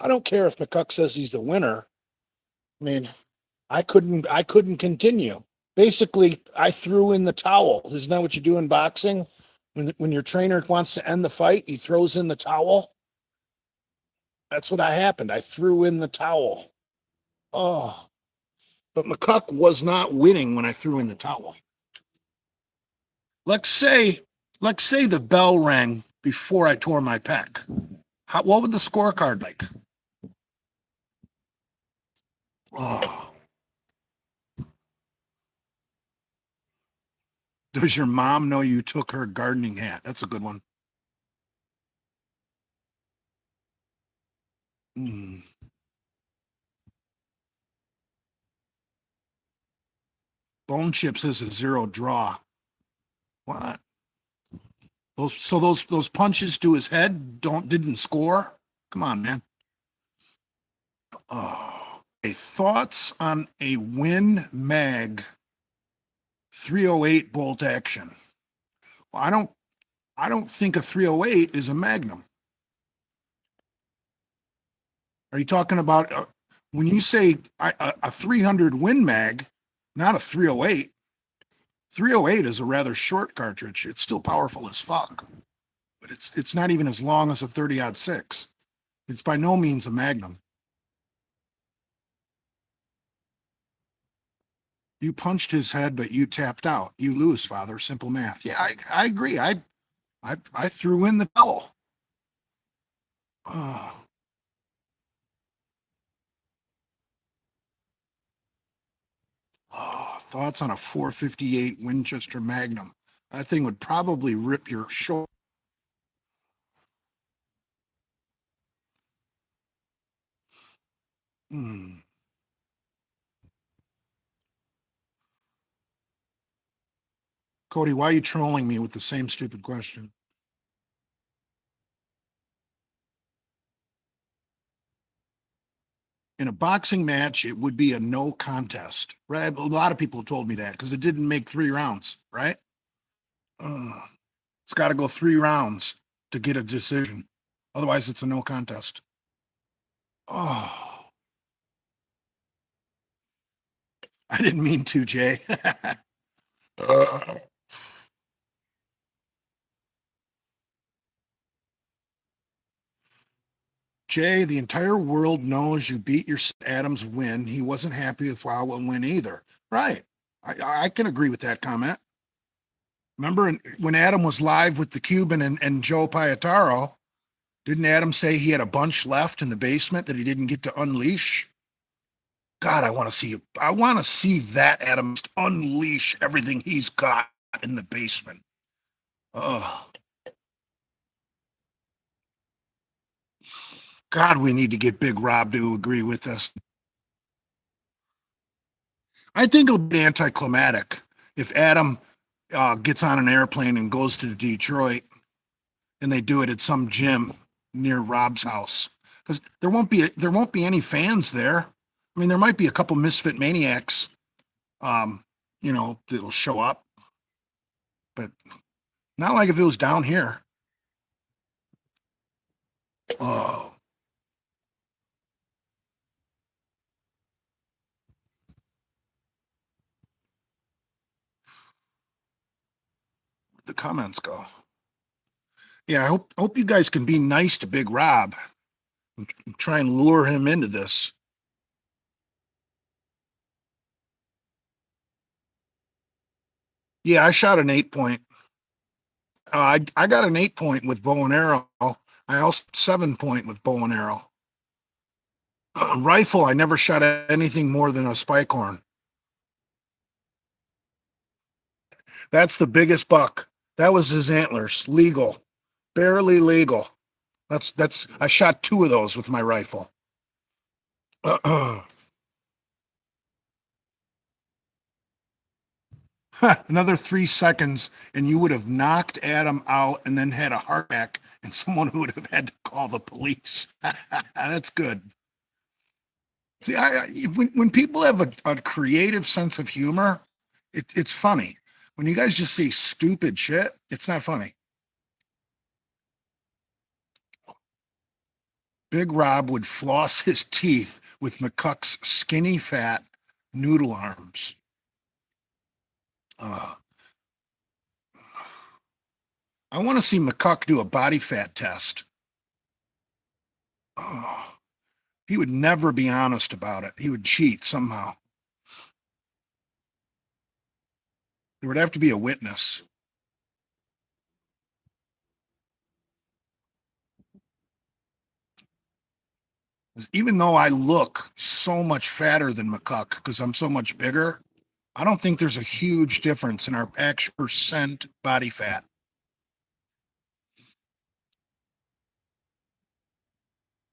I don't care if McCuck says he's the winner. I mean, I couldn't continue. Basically, I threw in the towel. Isn't that what you do in boxing? When your trainer wants to end the fight, he throws in the towel. That's what happened. I threw in the towel. Oh, but McCuck was not winning when I threw in the towel. Let's say, let's say the bell rang before I tore my pec. What would the scorecard like? Oh. Does your mom know you took her gardening hat? That's a good one. Mm. Bone Chip says a 0 draw. What? Those punches to his head didn't score? Come on, man. Oh. Okay, thoughts on a Win Mag 308 bolt action? Well, I don't think a 308 is a Magnum. Are you talking about when you say a 300 Win Mag, not a 308? 308 is a rather short cartridge. It's still powerful as fuck, but it's not even as long as a 30-06. It's by no means a Magnum. You punched his head, but you tapped out. You lose, father. Simple math. Yeah, I agree. I threw in the towel. Oh. Oh, thoughts on a 458 Winchester Magnum? That thing would probably rip your shoulder. Hmm. Cody, why are you trolling me with the same stupid question? In a boxing match, it would be a no contest, right? A lot of people told me that because it didn't make 3 rounds, right? It's got to go 3 rounds to get a decision. Otherwise, it's a no contest. Oh, I didn't mean to, Jay. Jay, the entire world knows you beat your Adams win. He wasn't happy with Wawa win either. Right. I can agree with that comment. Remember when Adam was live with the Cuban and Joe Pietaro, didn't Adam say he had a bunch left in the basement that he didn't get to unleash? God, I want to see you. I want to see that Adam unleash everything he's got in the basement. Oh, God, we need to get Big Rob to agree with us. I think it'll be anticlimactic if Adam gets on an airplane and goes to Detroit and they do it at some gym near Rob's house because there won't be any fans there. I mean, there might be a couple misfit maniacs, that'll show up, but not like if it was down here. Oh, where'd the comments go? Yeah, I hope you guys can be nice to Big Rob and try and lure him into this. Yeah, I shot an 8 point. I got an 8 point with bow and arrow. I also 7 point with bow and arrow. Rifle, I never shot anything more than a spike horn. That's the biggest buck. That was his antlers, legal, barely legal. That's. I shot 2 of those with my rifle. Another 3 seconds, and you would have knocked Adam out, and then had a heart attack, and someone who would have had to call the police. That's good. See, when people have a creative sense of humor, it's funny. When you guys just say stupid shit, it's not funny. Big Rob would floss his teeth with McCuck's skinny, fat noodle arms. Uh, I want to see McCuck do a body fat test. Oh, he would never be honest about it. He would cheat somehow. There would have to be a witness. Even though I look so much fatter than McCuck because I'm so much bigger, I don't think there's a huge difference in our actual percent body fat.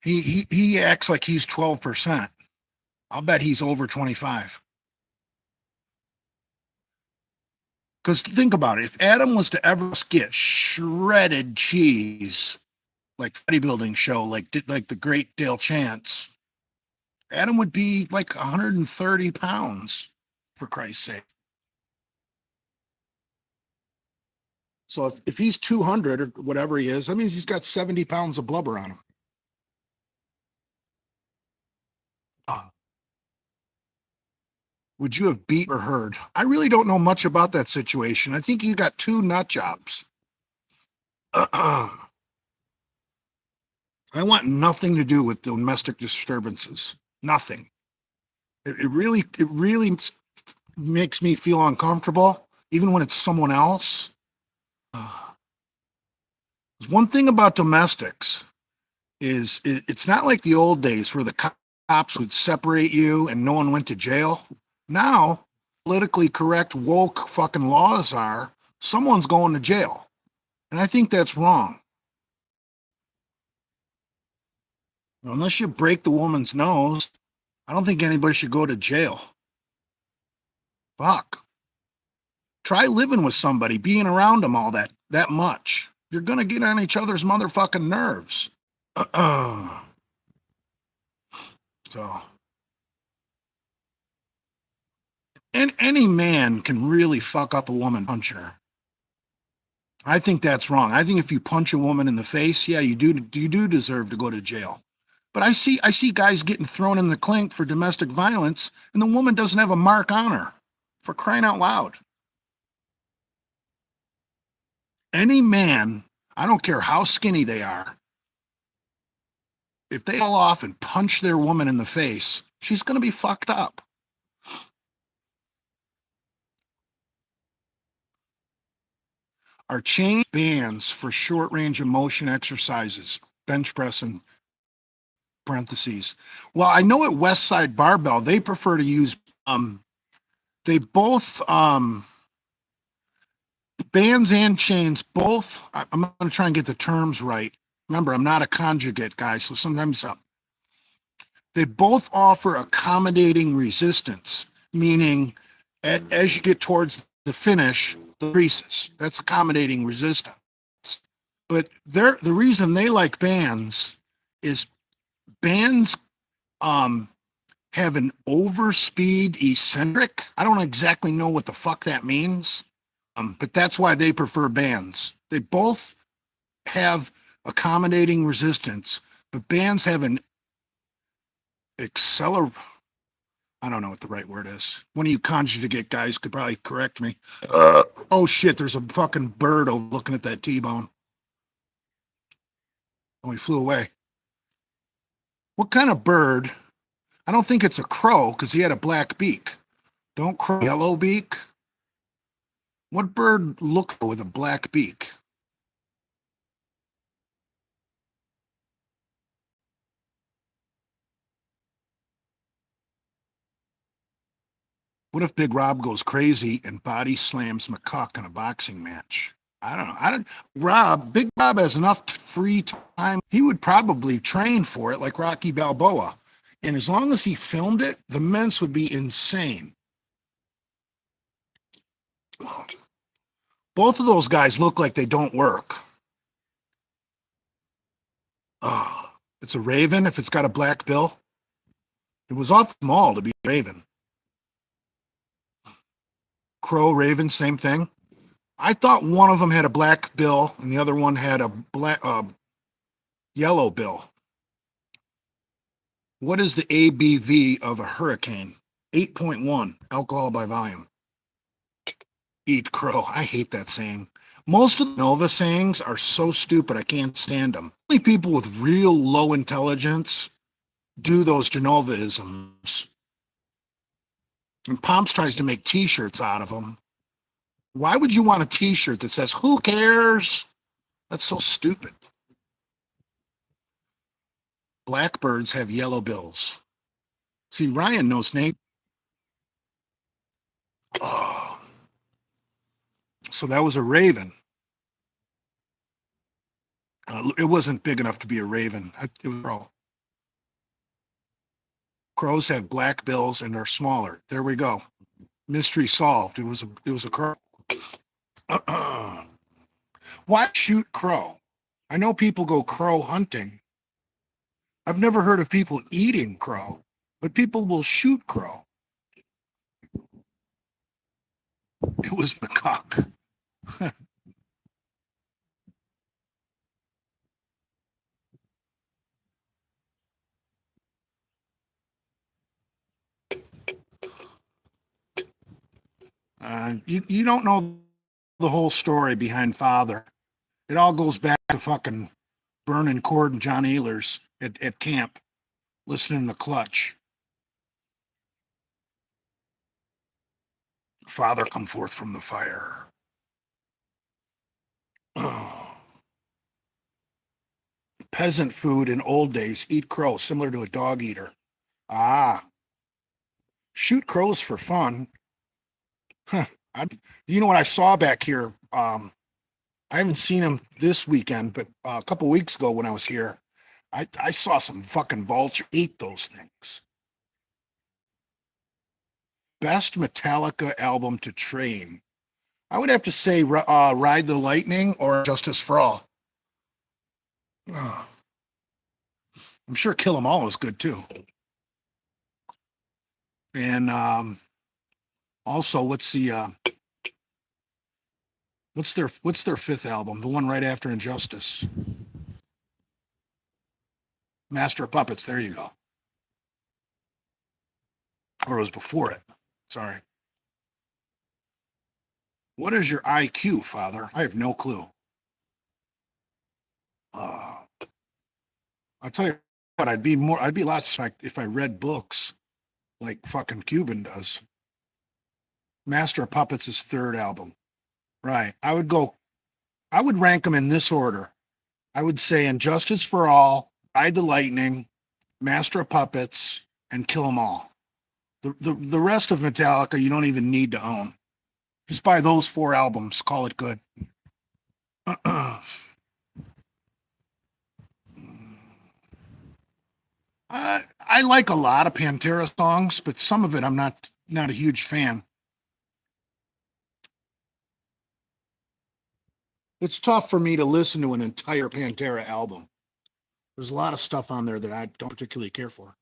He acts like he's 12%. I'll bet he's over 25. Because think about it, if Adam was to ever get shredded cheese, like bodybuilding show, like the great Dale Chance, Adam would be like 130 pounds, for Christ's sake. So if he's 200 or whatever he is, that means he's got 70 pounds of blubber on him. Would you have beat or heard? I really don't know much about that situation. I think you got two nut jobs. I want nothing to do with domestic disturbances. Nothing. It really makes me feel uncomfortable, even when it's someone else. One thing about domestics is it's not like the old days where the cops would separate you and no one went to jail. Now, politically correct, woke fucking laws are someone's going to jail. And I think that's wrong. Unless you break the woman's nose, I don't think anybody should go to jail. Fuck. Try living with somebody, being around them all that much. You're gonna get on each other's motherfucking nerves. So, and any man can really fuck up a woman punching her. I think that's wrong. I think if you punch a woman in the face, yeah, you do deserve to go to jail. But I see guys getting thrown in the clink for domestic violence, and the woman doesn't have a mark on her. For crying out loud. Any man, I don't care how skinny they are, if they fall off and punch their woman in the face, she's going to be fucked up. Are chain bands for short range of motion exercises, bench press and parentheses. Well, I know at West Side Barbell, they prefer to use, they both, bands and chains, both, I'm going to try and get the terms right. Remember, I'm not a conjugate guy, so sometimes they both offer accommodating resistance, meaning as you get towards the finish, the increases. That's accommodating resistance. But the reason they like bands is bands have an overspeed eccentric. I don't exactly know what the fuck that means, but that's why they prefer bands. They both have accommodating resistance, but bands have an I don't know what the right word is. One of you conjugate guys could probably correct me. Oh shit, there's a fucking bird over looking at that T-bone. Oh, he flew away. What kind of bird? I don't think it's a crow because he had a black beak. Don't crow yellow beak? What bird looks with a black beak? What if Big Rob goes crazy and body slams McCuck in a boxing match? I don't know. Big Rob has enough free time. He would probably train for it like Rocky Balboa. And as long as he filmed it, the mints would be insane. Both of those guys look like they don't work. Oh, it's a raven if it's got a black bill. It was off the mall to be a raven. Crow, raven, same thing. I thought one of them had a black bill and the other one had a black yellow bill. What is the ABV of a hurricane? 8.1, alcohol by volume. Eat crow. I hate that saying. Most of the Nova sayings are so stupid I can't stand them. Only people with real low intelligence do those Genovaisms. And Pomps tries to make t-shirts out of them. Why would you want a t-shirt that says, who cares? That's so stupid. Blackbirds have yellow bills. See, Ryan knows Nate. Oh, so that was a raven. It wasn't big enough to be a raven. It was a crow. Crows have black bills and are smaller. There we go. Mystery solved. It was a crow. Why shoot crow? I know people go crow hunting. I've never heard of people eating crow, but people will shoot crow. It was macaque. You don't know the whole story behind Father. It all goes back to fucking Vernon Cord and John Ehlers at camp, listening to Clutch. Father, come forth from the fire. Peasant food in old days, eat crow, similar to a dog eater. Ah, shoot crows for fun. Huh. You know what I saw back here? I haven't seen him this weekend, but a couple weeks ago when I was here, I saw some fucking vulture eat those things. Best Metallica album to train. I would have to say Ride the Lightning or Justice for All. I'm sure Kill 'Em All is good too. And also, what's their fifth album? The one right after Injustice. Master of Puppets. There you go. Or it was before it. Sorry. What is your IQ, Father? I have no clue. I'll tell you what. I'd be lots if I read books like fucking Cuban does. Master of Puppets is third album. Right. I would rank them in this order. I would say Injustice for All, Ride the Lightning, Master of Puppets, and Kill 'Em All. The rest of Metallica you don't even need to own. Just buy those four albums. Call it good. I like a lot of Pantera songs, but some of it I'm not a huge fan. It's tough for me to listen to an entire Pantera album. There's a lot of stuff on there that I don't particularly care for.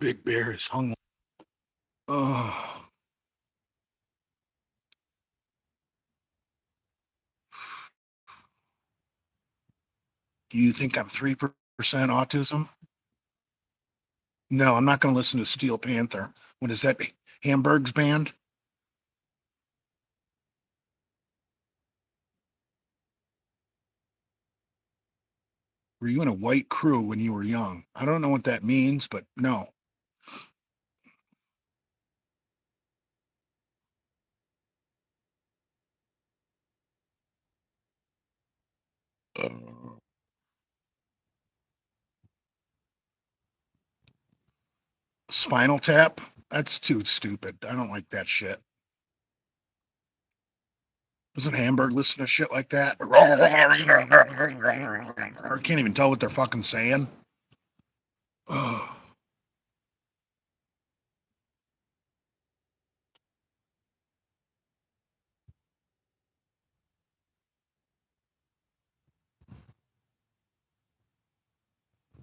Big Bear is hung. Oh. Do you think I'm 3% autism? No, I'm not going to listen to Steel Panther. What is that? Hamburg's band? Were you in a white crew when you were young? I don't know what that means, but no. Spinal Tap? That's too stupid. I don't like that shit. Doesn't Hamburg listen to shit like that? Or can't even tell what they're fucking saying.